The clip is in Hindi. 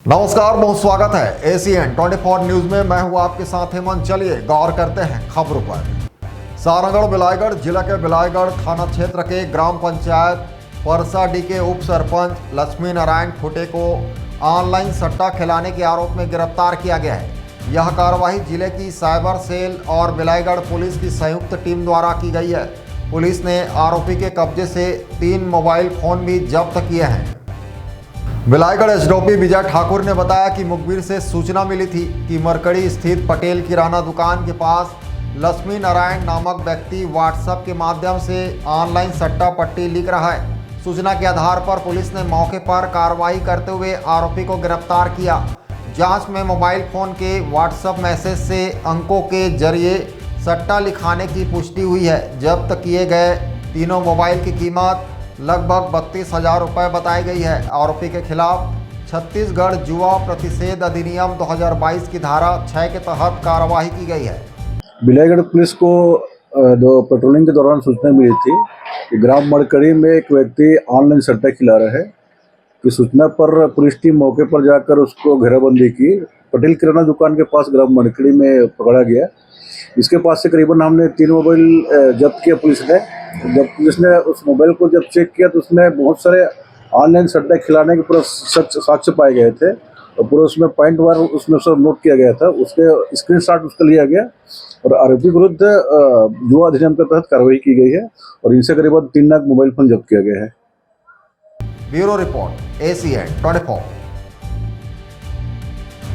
नमस्कार, बहुत स्वागत है एसीएन 24 न्यूज में। मैं हूं आपके साथ हेमंत। चलिए गौर करते हैं खबरों पर। सारंगढ़ बिलाईगढ़ जिला के बिलाईगढ़ थाना क्षेत्र के ग्राम पंचायत परसाडी के उप सरपंच लक्ष्मी नारायण खुटे को ऑनलाइन सट्टा खिलाने के आरोप में गिरफ्तार किया गया है। यह कार्रवाई जिले की साइबर सेल और बिलाईगढ़ पुलिस की संयुक्त टीम द्वारा की गई है। पुलिस ने आरोपी के कब्जे से 3 मोबाइल फोन भी जब्त किए हैं। बिलाईगढ़ एसडीओपी विजय ठाकुर ने बताया कि मुखबिर से सूचना मिली थी कि मरकड़ी स्थित पटेल किराना दुकान के पास लक्ष्मी नारायण नामक व्यक्ति व्हाट्सएप के माध्यम से ऑनलाइन सट्टा पट्टी लिख रहा है। सूचना के आधार पर पुलिस ने मौके पर कार्रवाई करते हुए आरोपी को गिरफ्तार किया। जांच में मोबाइल फोन के व्हाट्सएप मैसेज से अंकों के जरिए सट्टा लिखाने की पुष्टि हुई है। जब्त किए गए तीनों मोबाइल की कीमत लगभग 32,000 रुपये बताई गई है। आरोपी के खिलाफ छत्तीसगढ़ जुआ प्रतिषेध अधिनियम 2022 की धारा 6 के तहत कार्रवाई की गई है। बिलाईगढ़ पुलिस को पेट्रोलिंग के दौरान सूचना मिली थी कि ग्राम मरकड़ी में एक व्यक्ति ऑनलाइन सट्टा खिला रहा है। कि सूचना पर पुलिस टीम मौके पर जाकर उसको घेराबंदी की। पटेल किराना दुकान के पास ग्राम मरकड़ी में पकड़ा गया। इसके पास से करीबन हमने 3 मोबाइल जब्त किया पुलिस ने। जब पुलिस ने उस मोबाइल को जब चेक किया तो उसमें बहुत सारे ऑनलाइन सट्टा खिलाने के पूरा साक्ष्य पाए गए थे और पूरा उसमें पॉइंट वार उसमें सब नोट किया गया था। उसके स्क्रीनशॉट उसका लिया गया और आरोपी के विरुद्ध जुआ अधिनियम के तहत कार्रवाई की गई है और इनसे करीबन 3 लाख मोबाइल फोन जब्त किया गया है। Bureau report ACN 24।